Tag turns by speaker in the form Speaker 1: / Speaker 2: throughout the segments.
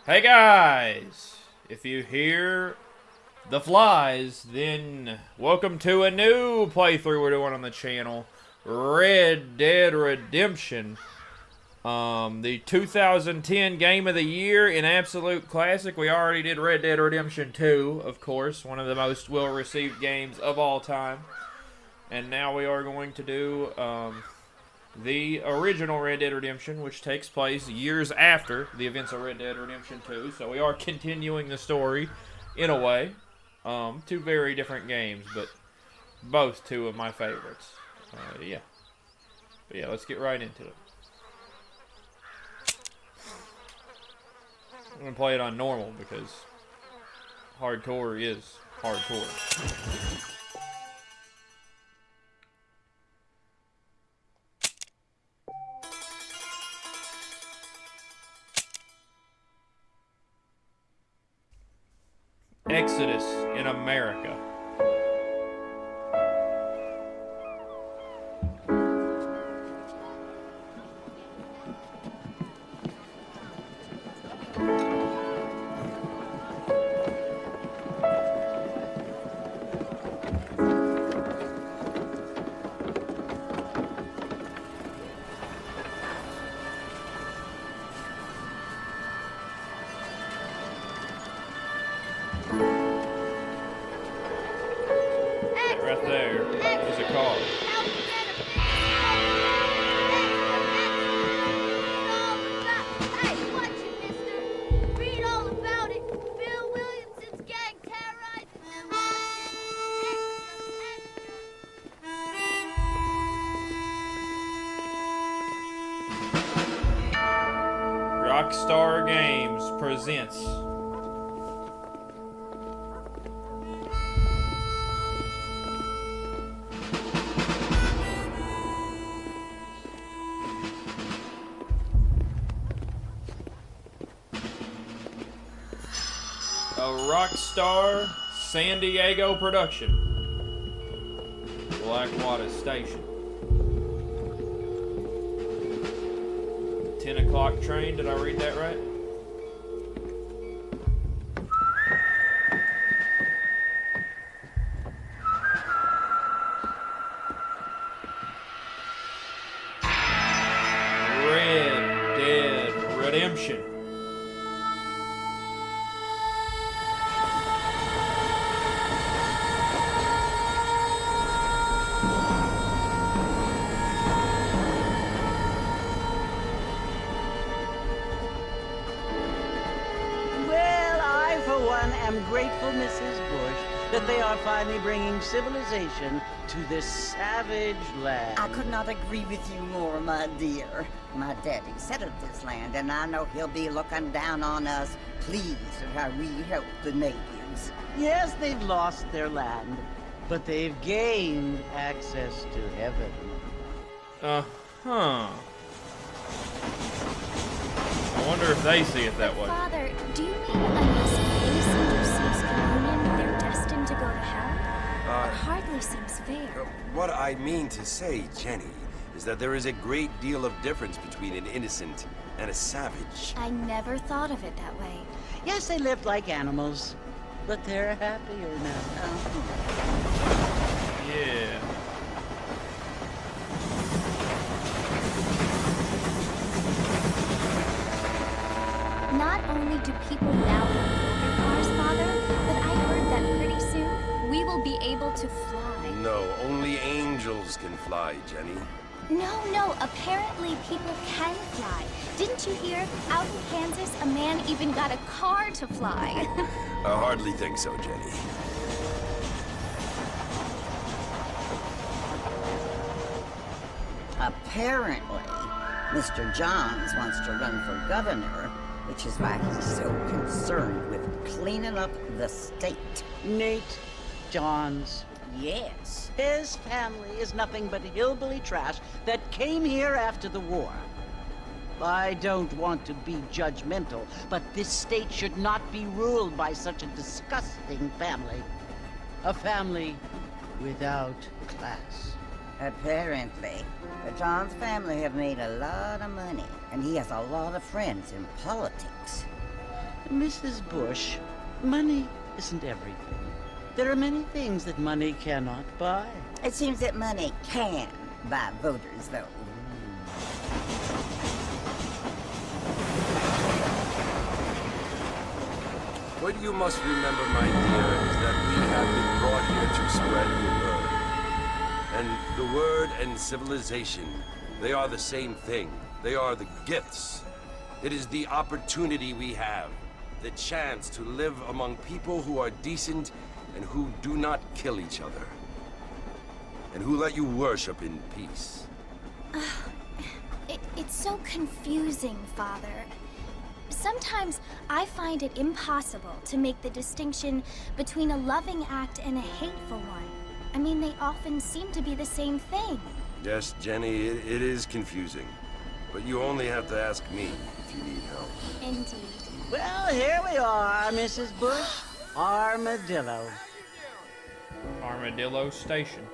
Speaker 1: Hey guys, if you hear the flies, then welcome to a new playthrough we're doing on the channel, Red Dead Redemption. The 2010 game of the year, an absolute classic. We already did Red Dead Redemption 2, of course, one of the most well-received games of all time. And now we are going to do the original Red Dead Redemption, which takes place years after the events of Red Dead Redemption 2. So we are continuing the story in a way. Two very different games, but both two of my favorites. Yeah. But yeah, let's get right into it. I'm going to play it on normal because hardcore is hardcore. Exodus in America. Right there is a car.
Speaker 2: Hey, watch it, mister. Read all about it. Bill Williamson's gang terrorized.
Speaker 1: Rockstar Games presents a Rockstar San Diego production. Blackwater Station. 10 o'clock train, did I read that right? Red Dead Redemption.
Speaker 3: Well, I, for one, am grateful, Mrs. Bush, that they are finally bringing civilization to this savage land.
Speaker 4: I could not agree with you more, my dear. My daddy settled this land, and I know he'll be looking down on us, pleased at how we help the natives.
Speaker 3: Yes, they've lost their land, but they've gained access to heaven.
Speaker 1: Uh-huh. I wonder if they see it that way.
Speaker 2: Father, do you mean unless an innocent receives communion, they're destined to go to hell? It hardly seems fair.
Speaker 5: What I mean to say, Jenny, is that there is a great deal of difference between an innocent and a savage.
Speaker 2: I never thought of it that way.
Speaker 3: Yes, they lived like animals, but they're happier now.
Speaker 1: Yeah.
Speaker 2: Not only do people now have motor cars, Father, but I heard that pretty soon we will be able to fly.
Speaker 5: No, only angels can fly, Jenny.
Speaker 2: No, apparently people can fly. Didn't you hear? Out in Kansas, a man even got a car to fly.
Speaker 5: I hardly think so, Jenny.
Speaker 4: Apparently, Mr. Johns wants to run for governor, which is why he's so concerned with cleaning up the state.
Speaker 3: Nate Johns.
Speaker 4: Yes.
Speaker 3: His family is nothing but hillbilly trash that came here after the war. I don't want to be judgmental, but this state should not be ruled by such a disgusting family. A family without class.
Speaker 4: Apparently. The Johns family have made a lot of money, and he has a lot of friends in politics.
Speaker 3: Mrs. Bush, money isn't everything. There are many things that money cannot buy.
Speaker 4: It seems that money can buy voters, though.
Speaker 5: What you must remember, my dear, is that we have been brought here to spread the word. And the word and civilization, they are the same thing. They are the gifts. It is the opportunity we have, the chance to live among people who are decent and who do not kill each other. And who let you worship in peace.
Speaker 2: It's so confusing, Father. Sometimes I find it impossible to make the distinction between a loving act and a hateful one. I mean, they often seem to be the same thing.
Speaker 5: Yes, Jenny, it is confusing. But you only have to ask me if you need help.
Speaker 2: Indeed.
Speaker 3: Well, here we are, Mrs. Bush. Armadillo.
Speaker 1: Armadillo Station.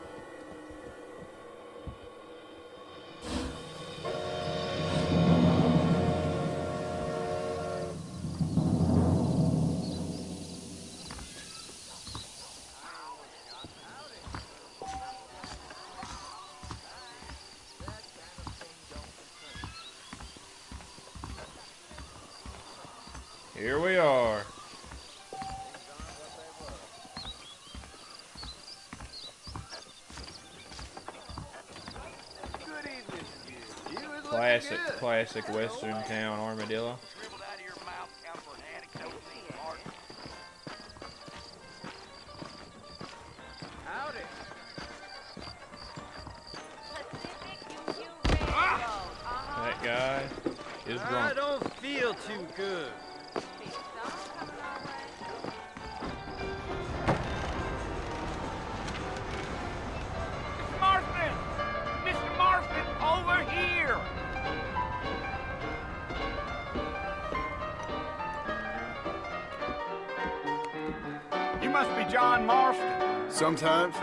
Speaker 1: Here we are. Classic western town, Armadillo. That guy is drunk.
Speaker 6: I don't feel too good.
Speaker 7: Marston! Mr. Marston, over here! You must be John Marston.
Speaker 8: Sometimes.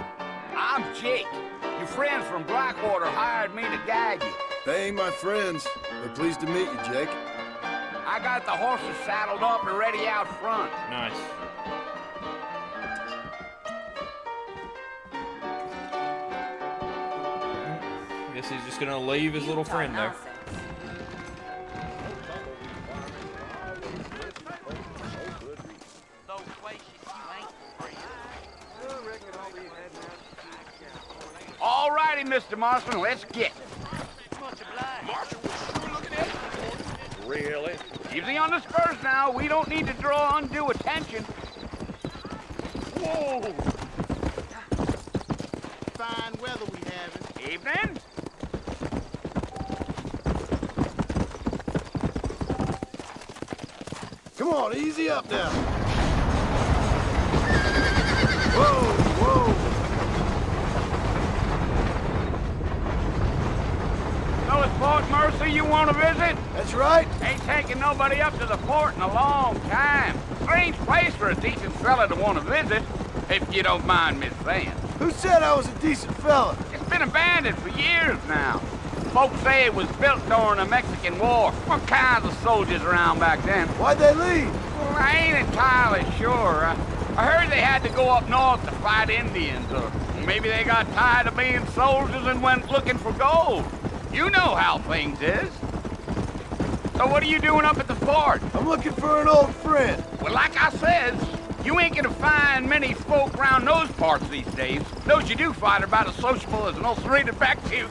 Speaker 7: I'm Jake. Your friends from Blackwater hired me to guide you.
Speaker 8: They ain't my friends. They're pleased to meet you, Jake.
Speaker 7: I got the horses saddled up and ready out front.
Speaker 1: Nice. Guess he's just gonna leave his little friend there.
Speaker 7: All righty, Mr. Marston, let's get.
Speaker 6: Marshall was sure looking at it. Really?
Speaker 7: Easy on the spurs now. We don't need to draw undue attention.
Speaker 6: Whoa! Fine weather we having.
Speaker 7: Evening.
Speaker 8: Come on, easy up now. Whoa, whoa.
Speaker 7: So it's Fort Mercer you want to visit?
Speaker 8: That's right.
Speaker 7: Ain't taking nobody up to the fort in a long time. Strange place for a decent fella to want to visit, if you don't mind me saying.
Speaker 8: Who said I was a decent fella?
Speaker 7: It's been abandoned for years now. Folks say it was built during the Mexican War. What kinds of soldiers around back then?
Speaker 8: Why'd they leave?
Speaker 7: Well, I ain't entirely sure. I heard they had to go up north to fight Indians, or maybe they got tired of being soldiers and went looking for gold. You know how things is. So what are you doing up at the fort?
Speaker 8: I'm looking for an old friend.
Speaker 7: Well, like I said, you ain't gonna find many folk around those parts these days. Those you do find are about as sociable as an ulcerated back tooth.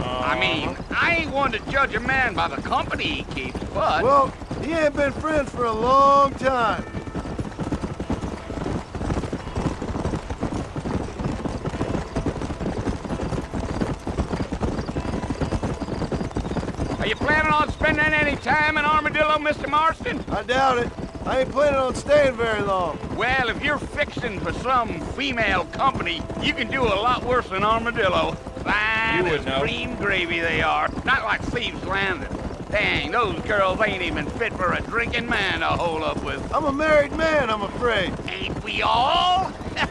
Speaker 7: I mean, I ain't one to judge a man by the company he keeps, but...
Speaker 8: Well, he ain't been friends for a long time.
Speaker 7: Are you planning on spending any time in Armadillo, Mr. Marston?
Speaker 8: I doubt it. I ain't planning on staying very long.
Speaker 7: Well, if you're fixing for some female company, you can do a lot worse than Armadillo. Fine
Speaker 1: You would
Speaker 7: as
Speaker 1: know.
Speaker 7: cream gravy they are. Not like Thieves' Landing. Dang, those girls ain't even fit for a drinking man to hole up with.
Speaker 8: I'm a married man, I'm afraid.
Speaker 7: Ain't we all? Yeah.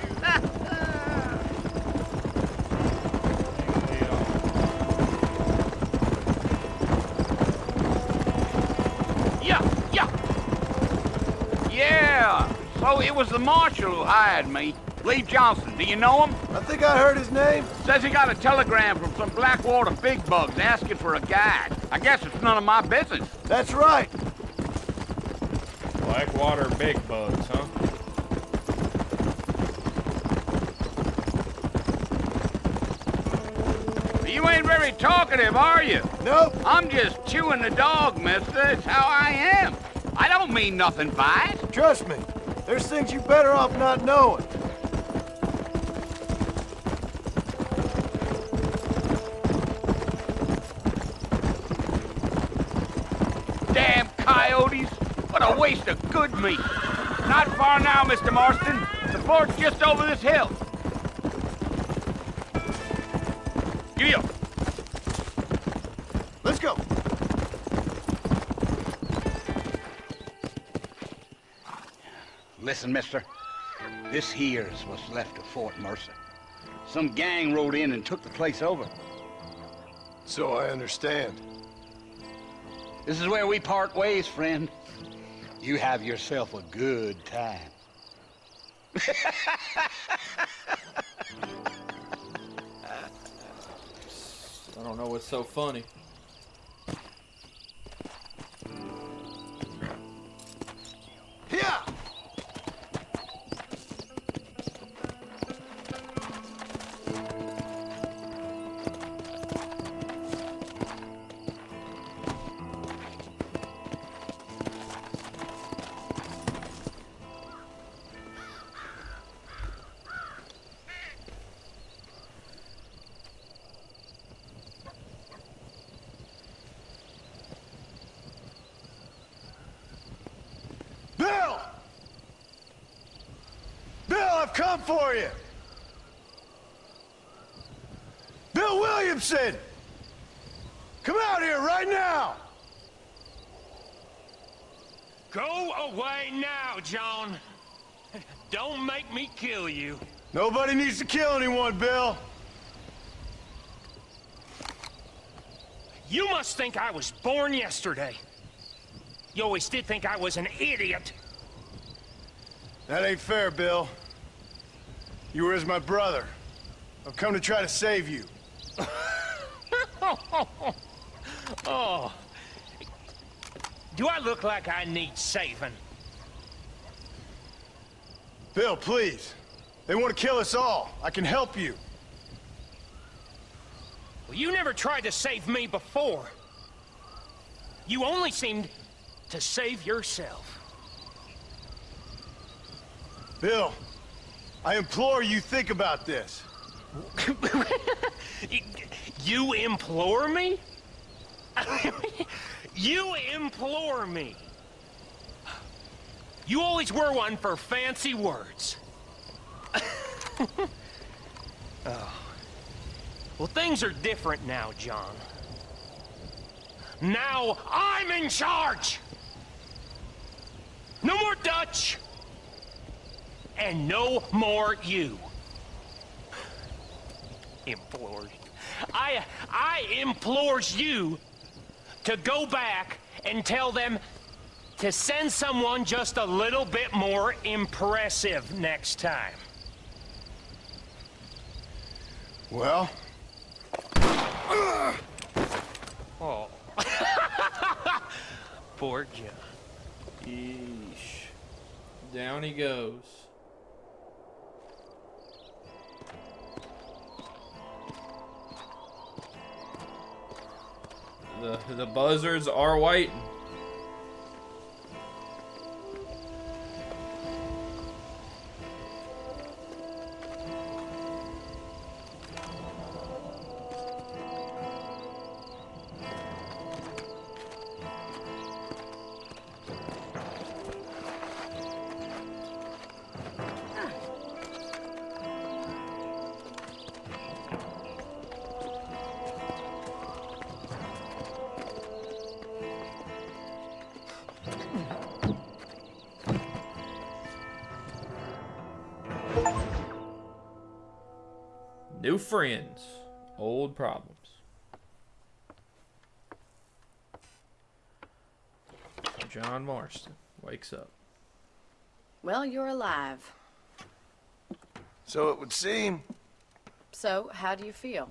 Speaker 7: Yeah, so it was the marshal who hired me. Lee Johnson, do you know him?
Speaker 8: I think I heard his name.
Speaker 7: Says he got a telegram from some Blackwater big bugs asking for a guide. I guess it's none of my business.
Speaker 8: That's right.
Speaker 1: Blackwater big bugs, huh?
Speaker 7: You ain't very talkative, are you?
Speaker 8: Nope.
Speaker 7: I'm just chewing the dog, mister. It's how I am. I don't mean nothing by it.
Speaker 8: Trust me. There's things you better off not knowing.
Speaker 7: Damn coyotes. What a waste of good meat. Not far now, Mr. Marston. The fort's just over this hill. Giddy up.
Speaker 8: Let's go.
Speaker 7: Listen, mister. This here is what's left of Fort Mercer. Some gang rode in and took the place over.
Speaker 8: So I understand.
Speaker 7: This is where we part ways, friend. You have yourself a good time.
Speaker 1: I don't know what's so funny.
Speaker 8: Yeah. Bill! Bill, I've come for you! Bill Williamson! Come out here right now!
Speaker 6: Go away now, John. Don't make me kill you.
Speaker 8: Nobody needs to kill anyone, Bill.
Speaker 6: You must think I was born yesterday. You always did think I was an idiot.
Speaker 8: That ain't fair, Bill. You were as my brother. I've come to try to save you.
Speaker 6: Oh. Do I look like I need saving?
Speaker 8: Bill, please. They want to kill us all. I can help you.
Speaker 6: Well, you never tried to save me before. You only seemed to save yourself.
Speaker 8: Bill, I implore you think about this.
Speaker 6: You implore me? You implore me. You always were one for fancy words. Oh. Well, things are different now, John. Now I'm in charge! No more Dutch! And no more you. Implores. I implores you to go back and tell them to send someone just a little bit more impressive next time.
Speaker 8: Well?
Speaker 6: Oh. Poor John.
Speaker 1: Yeesh. Down he goes. The buzzards are waiting. New friends, old problems. John Marston wakes up.
Speaker 9: Well, you're alive.
Speaker 8: So it would seem.
Speaker 9: So, how do you feel?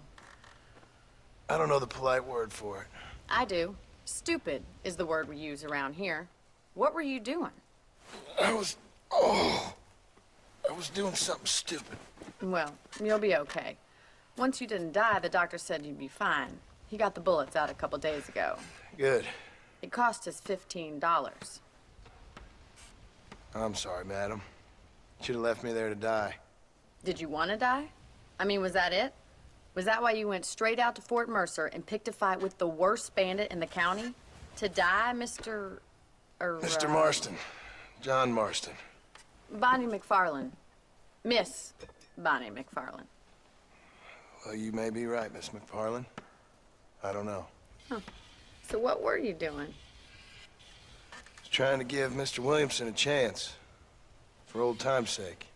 Speaker 8: I don't know the polite word for it.
Speaker 9: I do. Stupid is the word we use around here. What were you doing?
Speaker 8: I was doing something stupid.
Speaker 9: Well, you'll be okay. Once you didn't die, the doctor said you'd be fine. He got the bullets out a couple days ago.
Speaker 8: Good.
Speaker 9: It cost us $15.
Speaker 8: I'm sorry, madam. Should have left me there to die.
Speaker 9: Did you want to die? I mean, was that it? Was that why you went straight out to Fort Mercer and picked a fight with the worst bandit in the county? To die, Mr.
Speaker 8: Mr. Marston. John Marston.
Speaker 9: Bonnie McFarland. Miss Bonnie McFarland.
Speaker 8: Well, you may be right, Miss McFarland. I don't know.
Speaker 9: Huh. So what were you doing?
Speaker 8: I was trying to give Mr. Williamson a chance. For old time's sake.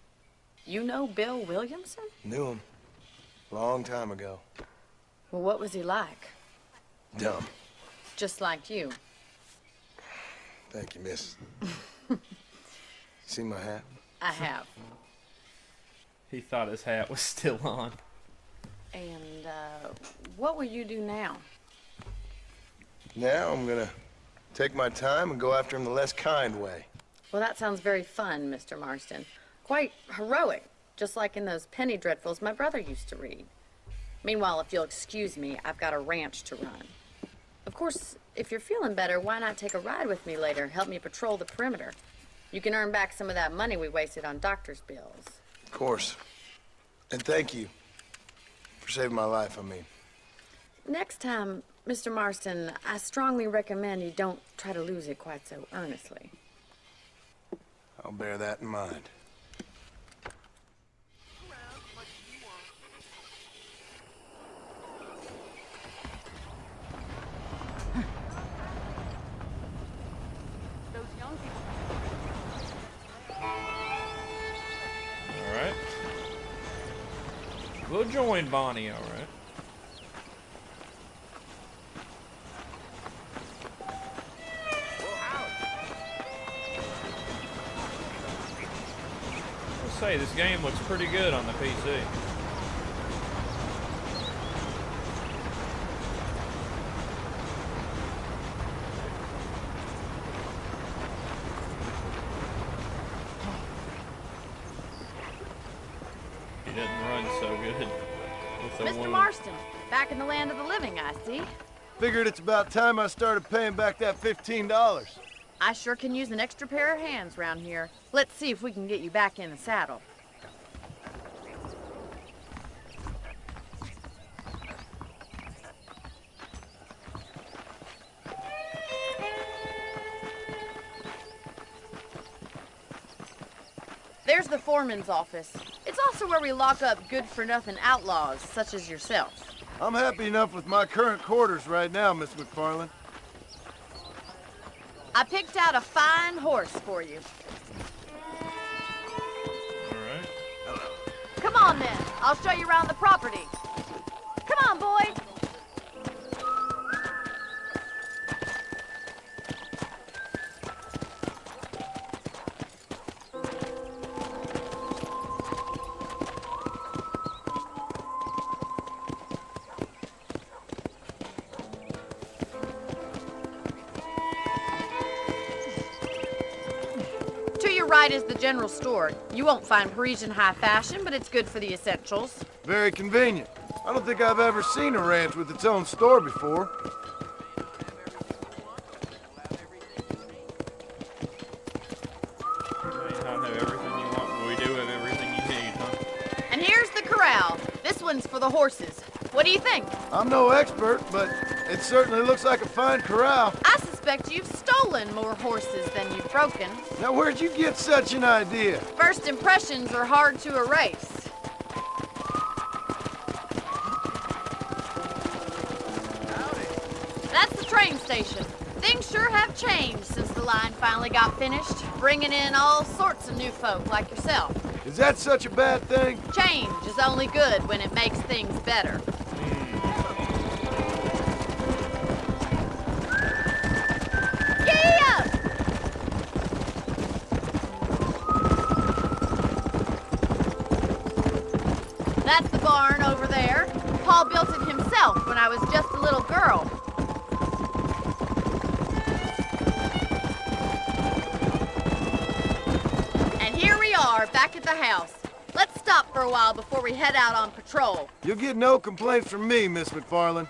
Speaker 9: You know Bill Williamson?
Speaker 8: Knew him. Long time ago.
Speaker 9: Well, what was he like?
Speaker 8: Dumb.
Speaker 9: Just like you.
Speaker 8: Thank you, miss. See my hat?
Speaker 9: I have.
Speaker 1: He thought his hat was still on.
Speaker 9: And, what will you do now?
Speaker 8: Now I'm gonna take my time and go after him the less kind way.
Speaker 9: Well, that sounds very fun, Mr. Marston. Quite heroic, just like in those penny dreadfuls my brother used to read. Meanwhile, if you'll excuse me, I've got a ranch to run. Of course, if you're feeling better, why not take a ride with me later? Help me patrol the perimeter. You can earn back some of that money we wasted on doctor's bills.
Speaker 8: Of course. And thank you for saving my life, I mean.
Speaker 9: Next time, Mr. Marston, I strongly recommend you don't try to lose it quite so earnestly.
Speaker 8: I'll bear that in mind.
Speaker 1: Alright. We'll join Bonnie, alright. I'll say, this game looks pretty good on the PC. He doesn't run so good. With the
Speaker 9: Mr.
Speaker 1: wound.
Speaker 9: Marston, back in the land of the living, I see.
Speaker 8: Figured it's about time I started paying back that $15.
Speaker 9: I sure can use an extra pair of hands round here. Let's see if we can get you back in the saddle. There's the foreman's office. It's also where we lock up good-for-nothing outlaws, such as yourself.
Speaker 8: I'm happy enough with my current quarters right now, Miss McFarland.
Speaker 9: I picked out a fine horse for you.
Speaker 1: Alright.
Speaker 9: Come on, then. I'll show you around the property. Come on, boy. To your right is the general store. You won't find Parisian high fashion, but it's good for the essentials.
Speaker 8: Very convenient. I don't think I've ever seen a ranch with its own store before.
Speaker 1: You may not have everything you want, but we do have everything you need, huh?
Speaker 9: And here's the corral. This one's for the horses. What do you think?
Speaker 8: I'm no expert, but it certainly looks like a fine corral.
Speaker 9: I suspect you've stolen more horses than you've broken.
Speaker 8: Now, where'd you get such an idea?
Speaker 9: First impressions are hard to erase. That's the train station. Things sure have changed since the line finally got finished, bringing in all sorts of new folk like yourself.
Speaker 8: Is that such a bad thing?
Speaker 9: Change is only good when it makes things better. Gee up! That's the barn over there. Paul built it himself when I was just a little girl. And here we are, back at the house. Let's stop for a while before we head out on patrol.
Speaker 8: You'll get no complaints from me, Miss McFarland.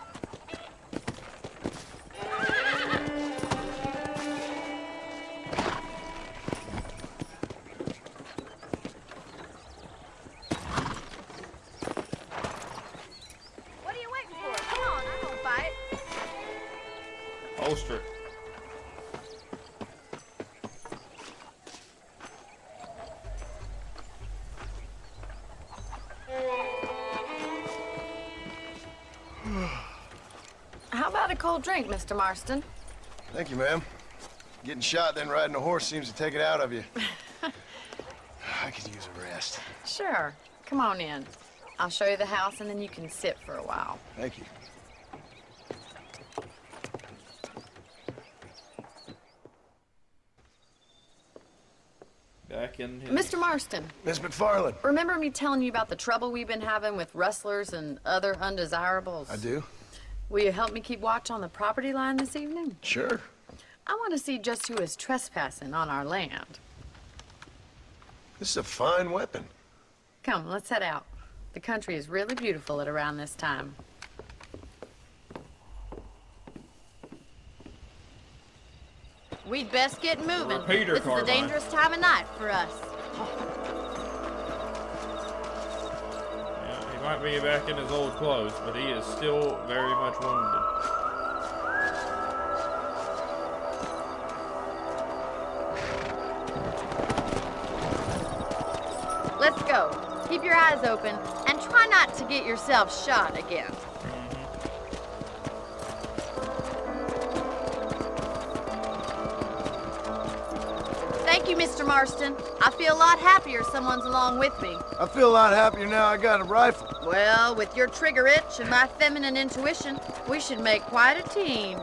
Speaker 9: What are you waiting for? Come on, I won't fight.
Speaker 1: Holster.
Speaker 9: How about a cold drink, Mr. Marston?
Speaker 8: Thank you, ma'am. Getting shot, then riding a horse seems to take it out of you. I could use a rest.
Speaker 9: Sure. Come on in. I'll show you the house and then you can sit for a while.
Speaker 8: Thank you.
Speaker 1: Back in his...
Speaker 9: Mr. Marston,
Speaker 8: Miss McFarland.
Speaker 9: remember me telling you about the trouble we've been having with rustlers and other undesirables?
Speaker 8: I do?
Speaker 9: Will you help me keep watch on the property line this evening?
Speaker 8: Sure.
Speaker 9: I want to see just who is trespassing on our land.
Speaker 8: This is a fine weapon.
Speaker 9: Come, let's head out. The country is really beautiful at around this time. We'd best get moving.
Speaker 1: Repeater
Speaker 9: This is a
Speaker 1: carbine.
Speaker 9: dangerous time of night for us.
Speaker 1: Yeah, he might be back in his old clothes, but he is still very much wounded.
Speaker 9: Let's go. Keep your eyes open and try not to get yourself shot again. Thank you, Mr. Marston. I feel a lot happier someone's along with me.
Speaker 8: I feel a lot happier now I got a rifle.
Speaker 9: Well, with your trigger itch and my feminine intuition, we should make quite a team.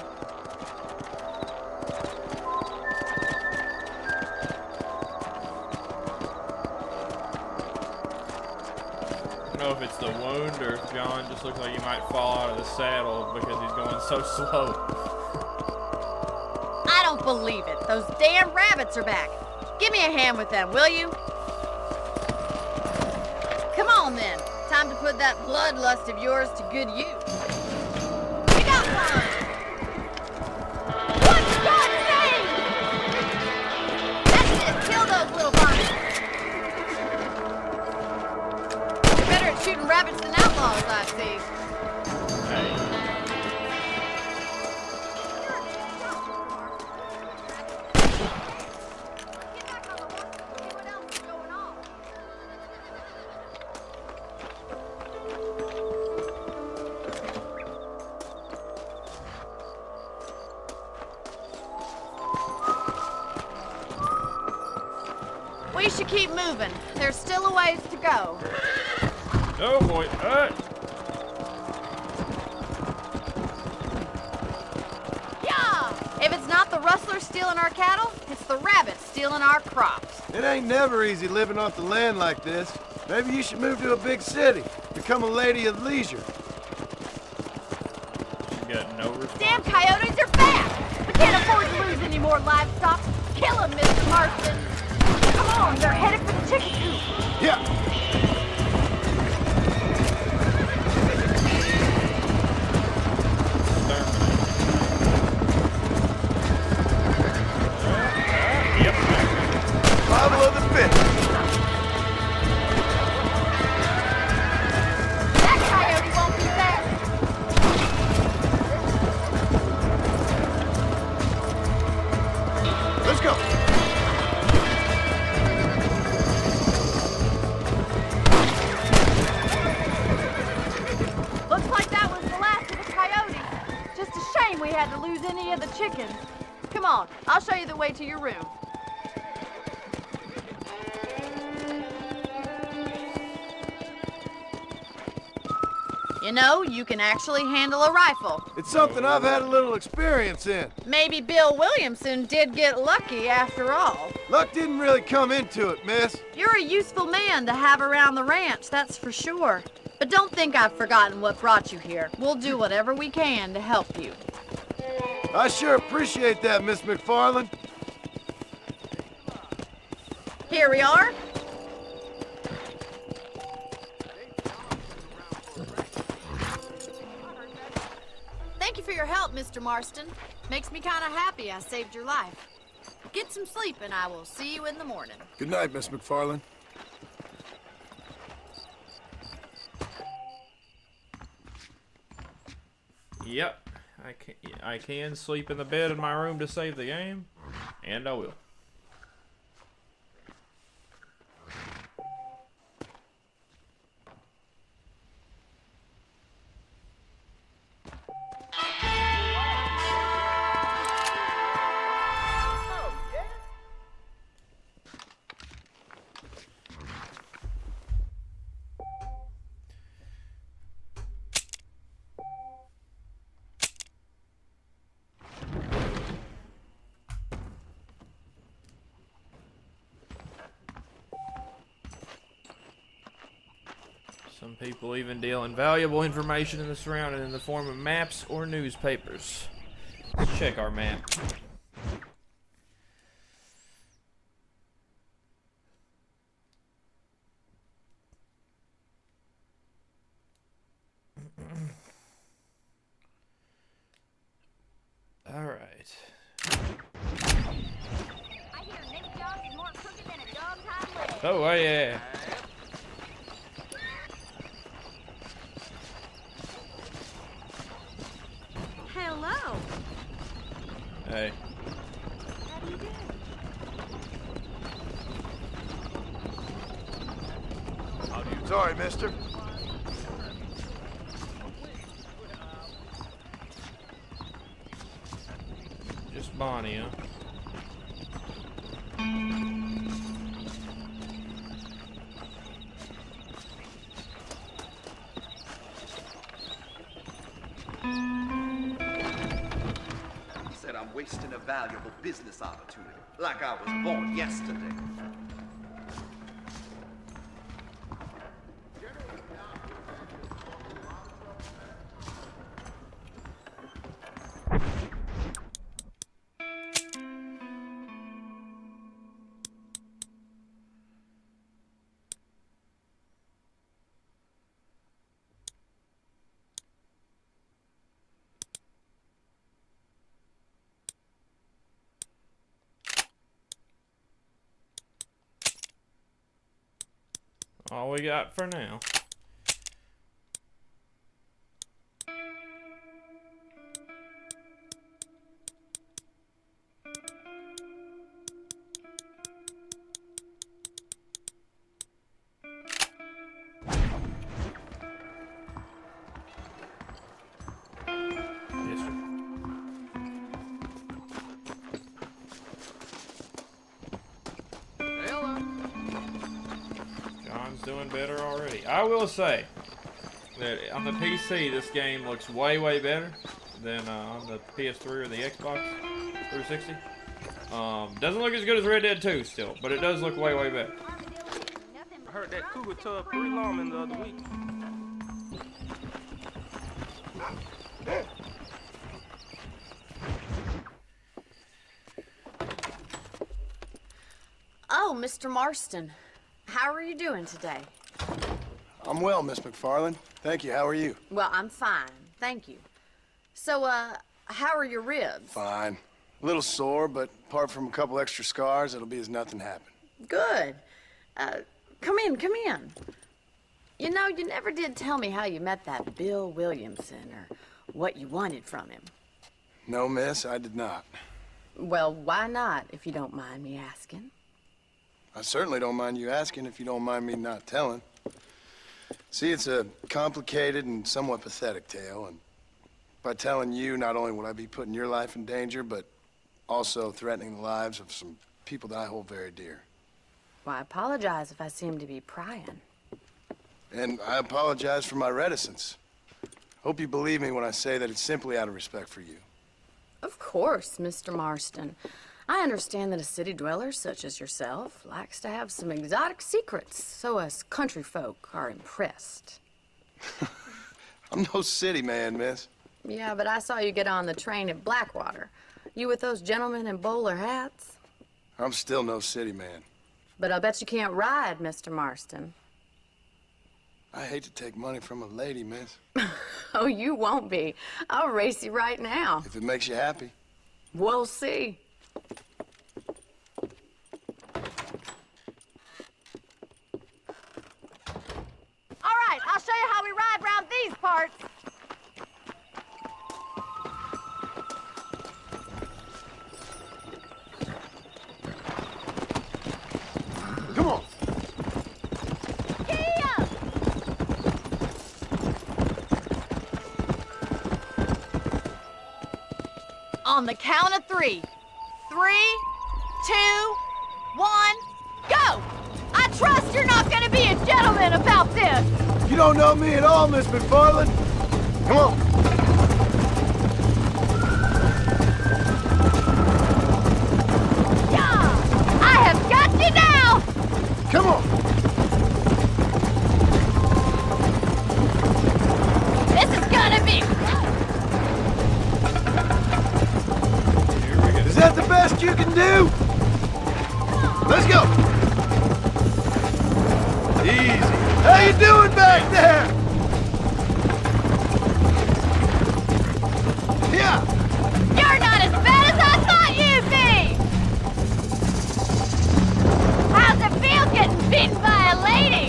Speaker 1: I don't know if it's the wound or if John just looks like he might fall out of the saddle because he's going so slow.
Speaker 9: I don't believe it. Those damn rabbits are back. Give me a hand with them, will you? Come on, then. Time to put that bloodlust of yours to good use. We got one! What's God's name? That's it. Kill those little varmints. You're better at shooting rabbits than outlaws, I see.
Speaker 1: Hey.
Speaker 9: We should keep moving. There's still a ways to go.
Speaker 1: Oh boy.
Speaker 9: Yeah! If it's not the rustlers stealing our cattle, it's the rabbits stealing our crops.
Speaker 8: It ain't never easy living off the land like this. Maybe you should move to a big city. Become a lady of leisure.
Speaker 1: You got no response.
Speaker 9: Damn coyotes are back! We can't afford to lose any more livestock. Kill them, Mr. Marston. Come on, they're headed for the chicken coop.
Speaker 8: Yeah.
Speaker 1: Yep.
Speaker 8: Survival of the fittest.
Speaker 9: That coyote won't be back.
Speaker 8: Let's go.
Speaker 9: Looks like that was the last of the coyotes. Just a shame we had to lose any of the chickens. Come on, I'll show you the way to your room. You know, you can actually handle a rifle.
Speaker 8: It's something I've had a little experience in.
Speaker 9: Maybe Bill Williamson did get lucky after all.
Speaker 8: Luck didn't really come into it, miss.
Speaker 9: You're a useful man to have around the ranch, that's for sure. But don't think I've forgotten what brought you here. We'll do whatever we can to help you.
Speaker 8: I sure appreciate that, Miss McFarland.
Speaker 9: Here we are. Thank you for your help, Mr. Marston. Makes me kind of happy I saved your life. Get some sleep and I will see you in the morning.
Speaker 8: Good night, Miss McFarland.
Speaker 1: Yep, I can sleep in the bed in my room to save the game, and I will. Some people even deal in valuable information in the surrounding in the form of maps or newspapers. Let's check our map. All right.
Speaker 2: I hear Nick Dog is more crooked than a dog's hind leg.
Speaker 1: Oh, yeah.
Speaker 9: Hello.
Speaker 1: Hey.
Speaker 2: How do you do?
Speaker 8: Sorry, mister.
Speaker 1: Just Bonnie, huh?
Speaker 10: Said I'm wasting a valuable business opportunity, like I was born yesterday.
Speaker 1: All we got for now. Yes, sir. John's doing better already. I will say that on the PC, this game looks way, way better than on the PS3 or the Xbox 360. Doesn't look as good as Red Dead 2 still, but it does look way, way better.
Speaker 11: I heard that cougar tub 3 lawmen the other week.
Speaker 9: Oh, Mr. Marston. How are you doing today?
Speaker 8: I'm well, Miss McFarland. Thank you. How are you?
Speaker 9: Well, I'm fine. Thank you. So, how are your ribs?
Speaker 8: Fine. A little sore, but apart from a couple extra scars, it'll be as nothing happened.
Speaker 9: Good. Come in, come in. You know, you never did tell me how you met that Bill Williamson or what you wanted from him.
Speaker 8: No, miss, I did not.
Speaker 9: Well, why not, if you don't mind me asking?
Speaker 8: I certainly don't mind you asking if you don't mind me not telling. See, it's a complicated and somewhat pathetic tale, and by telling you, not only would I be putting your life in danger, but also threatening the lives of some people that I hold very dear.
Speaker 9: Well, I apologize if I seem to be prying.
Speaker 8: And I apologize for my reticence. Hope you believe me when I say that it's simply out of respect for you.
Speaker 9: Of course, Mr. Marston. I understand that a city dweller such as yourself likes to have some exotic secrets, so us country folk are impressed.
Speaker 8: I'm no city man, miss.
Speaker 9: Yeah, but I saw you get on the train at Blackwater. You with those gentlemen in bowler hats?
Speaker 8: I'm still no city man.
Speaker 9: But I bet you can't ride, Mr. Marston.
Speaker 8: I hate to take money from a lady, miss.
Speaker 9: Oh, you won't be. I'll race you right now.
Speaker 8: If it makes you happy.
Speaker 9: We'll see.
Speaker 12: All right, I'll show you how we ride around these parts.
Speaker 8: Come on.
Speaker 12: On the count of 3. 3, 2, 1, go! I trust you're not gonna be a gentleman about this.
Speaker 8: You don't know me at all, Miss McFarland. Come on.
Speaker 12: Yeah! I have got you now!
Speaker 8: Come on.
Speaker 12: This is gonna be...
Speaker 8: Is that the best you can do? Let's go. Easy. How you doing back there? Yeah.
Speaker 12: You're not as bad as I thought you'd be! How's it feel getting beaten by a lady?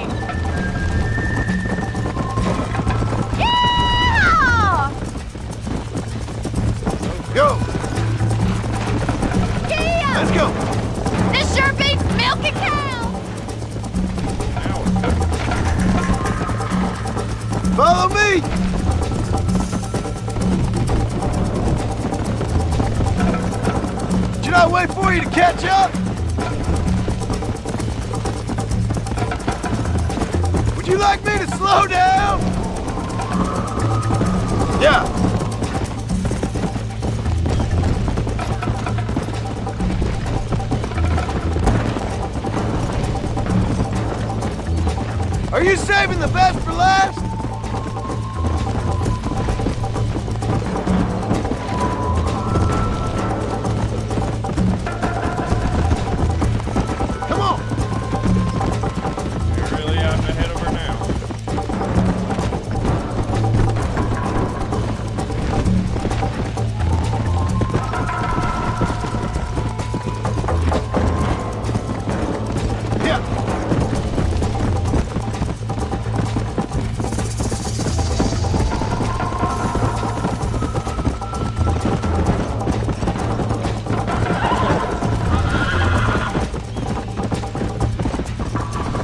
Speaker 12: Yeah!
Speaker 8: Go.
Speaker 12: Yeah!
Speaker 8: Let's go.
Speaker 12: This sure beats milking cows!
Speaker 8: Follow me. Should I wait for you to catch up? Would you like me to slow down? Yeah. Are you saving the best for last? Come on.
Speaker 1: You're really out ahead of her now.
Speaker 8: Yeah.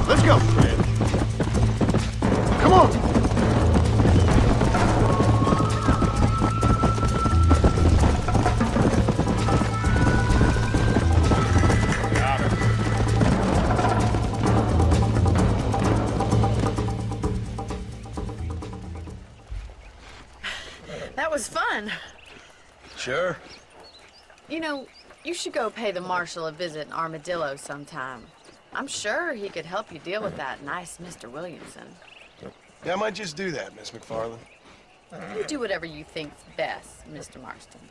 Speaker 8: Let's go. Come on.
Speaker 1: Got her.
Speaker 9: That was fun.
Speaker 8: Sure.
Speaker 9: You know, you should go pay the marshal a visit in Armadillo sometime. I'm sure he could help you deal with that nice Mr. Williamson.
Speaker 8: Yeah, I might just do that, Miss McFarland.
Speaker 9: You do whatever you think's best, Mr. Marston.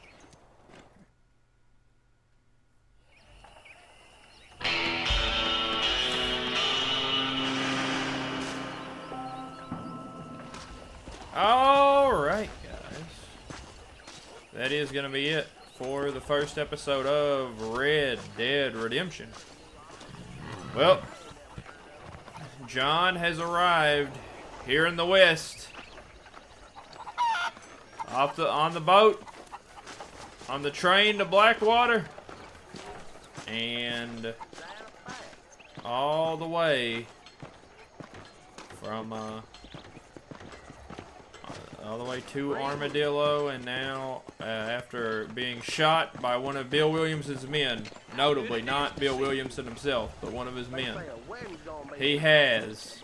Speaker 1: All right, guys. That is going to be it for the first episode of Red Dead Redemption. Well, John has arrived here in the West. On the boat, on the train to Blackwater, and all the way from all the way to Armadillo, and now after being shot by one of Bill Williamson's men, notably not Bill Williamson himself, but one of his men, he has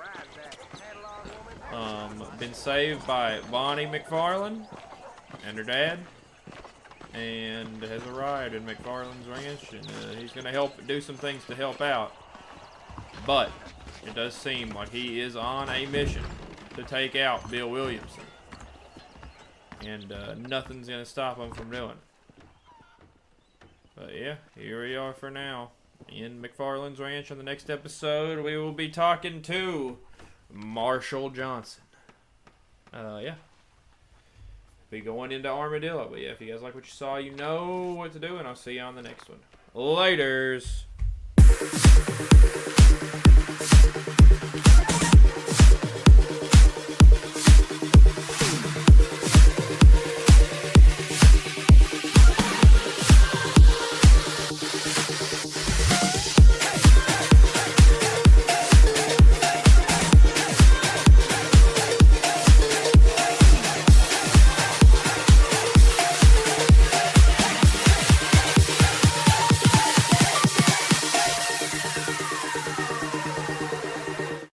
Speaker 1: been saved by Bonnie McFarland and her dad, and has arrived in McFarland's ranch, and he's going to help do some things to help out. But it does seem like he is on a mission to take out Bill Williamson. And nothing's going to stop him from doing it. But yeah, here we are for now. In McFarland's Ranch. On the next episode, we will be talking to Marshall Johnson. Yeah. Be going into Armadillo. But yeah, if you guys like what you saw, you know what to do. And I'll see you on the next one. Laters.